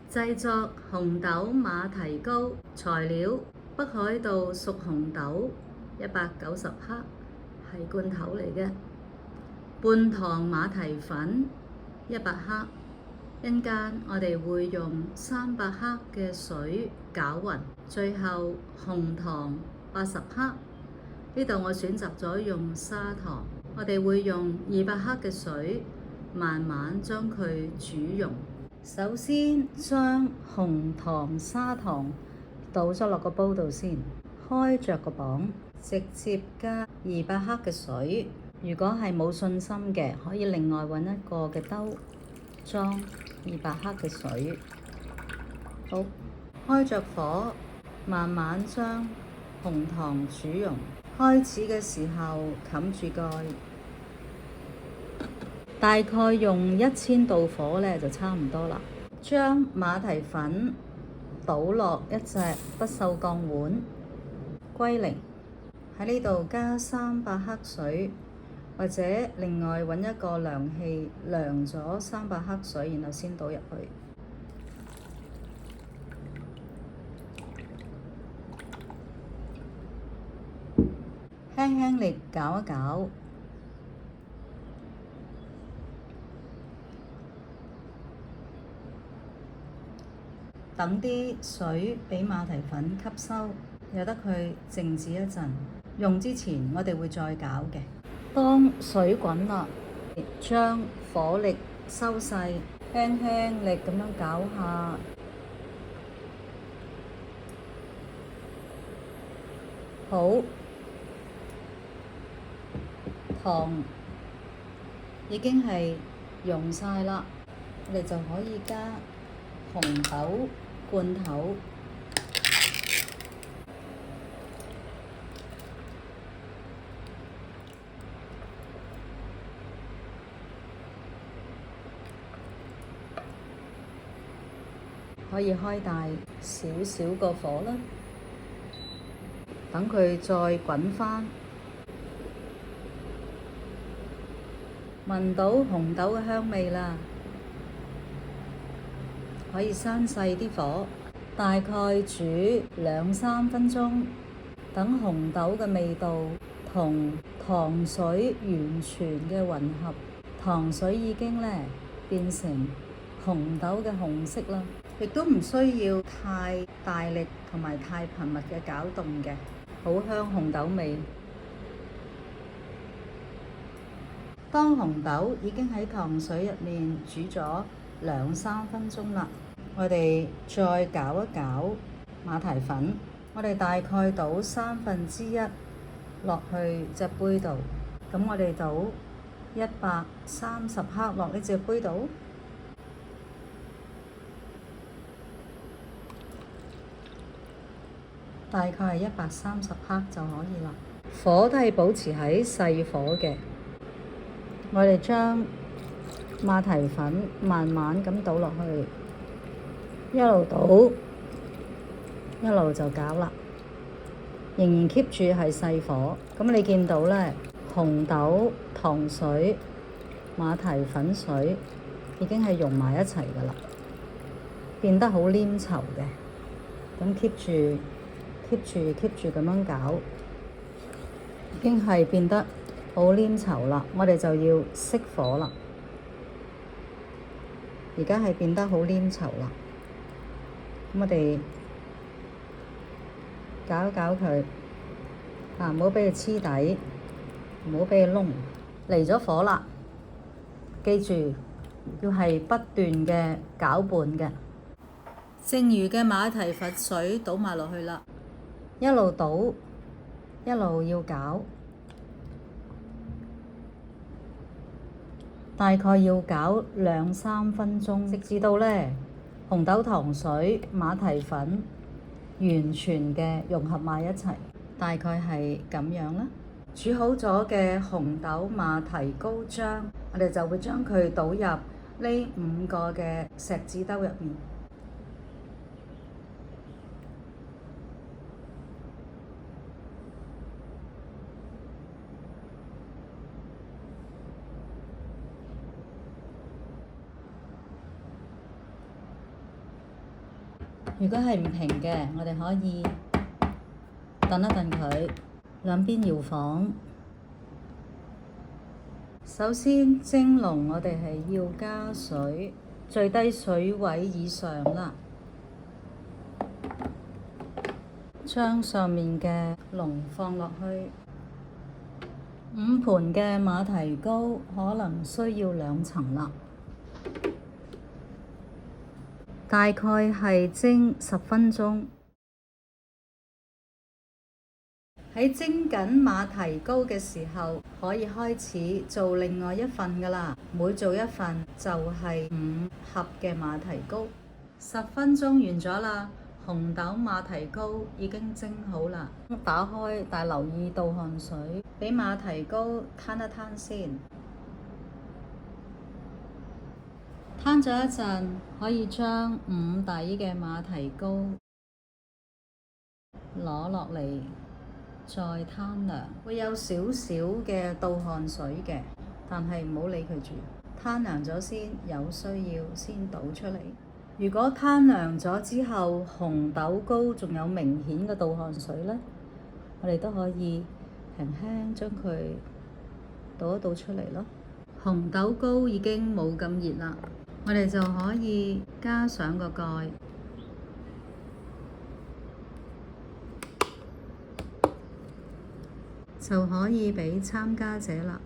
製作紅豆馬蹄糕，材料北海道熟紅豆190克，係罐頭嚟嘅。半糖馬蹄粉100克，陣間我哋會用300克嘅水攪勻，最後紅糖80克。呢度我選擇咗用砂糖，我哋會用200克嘅水，慢慢將佢煮溶。首先將紅糖砂糖倒咗落個煲度先，開着個磅，直接加200克嘅水。如果係冇信心嘅，可以另外揾一個嘅兜裝200克嘅水。好，開着火，慢慢將紅糖煮溶。開始嘅時候冚住蓋，大概用1000度火呢就差唔多啦。將馬蹄粉倒落一隻不鏽鋼碗，歸零。喺呢度加300克水，或者另外揾一個量器量咗300克水，然後先倒入去。輕輕力攪一攪，等啲水俾馬蹄粉吸收，由得佢靜止一陣。用之前我哋會再攪嘅。當水滾啦，將火力收細，輕輕力咁樣攪下。好。糖已經係溶晒啦，我哋就可以加紅豆罐頭，可以開大少少個火啦，等佢再滾返。聞到紅豆嘅香味啦，可以閂細啲火，大概煮2-3分鐘，等紅豆嘅味道同糖水完全嘅混合。糖水已經呢變成紅豆嘅紅色啦，亦都唔需要太大力同埋太頻密嘅攪動嘅，好香紅豆味。當紅豆已經喺糖水入面煮咗2-3分鐘啦，我哋再攪一攪馬蹄粉，我哋大概倒1/3落去隻杯度，咁我哋倒130克落呢隻杯度，大概係130克就可以啦。火都係保持喺細火嘅。我哋將馬蹄粉慢慢咁倒落去，一路倒，一路就攪啦，仍然 keep 住係細火。咁你見到呢，紅豆、糖水、馬蹄粉水已經係溶埋一齊㗎啦，變得好黏稠嘅。咁 keep 住咁樣攪，已經係變得好黏稠啦，我哋就要熄火啦。而家係變得好黏稠啦，咁我哋攪一攪佢，唔好俾佢黐底，唔好俾佢燶。離咗火啦，記住要係不斷嘅攪拌嘅。剩餘嘅馬蹄粉水倒埋落去啦，一路倒，一路要攪。大概要攪2-3分鐘，直至到呢紅豆糖水、馬蹄粉完全嘅融合埋一齊，大概係咁樣啦。煮好咗嘅紅豆馬蹄糕漿，我哋就會將佢倒入呢5個嘅錫紙兜入面。如果係唔平嘅，我哋可以燉一燉佢，兩邊搖晃。首先蒸籠，我哋係要加水，最低水位以上啦。將上面嘅籠放落去。5盤嘅馬蹄糕可能需要2層啦，大概係蒸10分鐘。喺蒸緊馬蹄糕嘅時候，可以開始做另外一份㗎喇。每做一份就係5盒嘅馬蹄糕。10分鐘完咗啦，紅豆馬蹄糕已經蒸好啦。打開，但留意倒汗水，俾馬蹄糕攤一攤先。攤咗一陣，可以將5底嘅馬蹄糕攞落嚟。再攤涼，會有少少嘅倒汗水嘅，但係唔好理佢住。攤涼咗先，有需要先倒出嚟。如果攤涼咗之後，紅豆糕仲有明顯嘅倒汗水呢，我哋都可以輕輕將佢倒一倒出嚟咯。紅豆糕已經冇咁熱啦，我哋就可以加上個蓋。就可以畀參加者啦。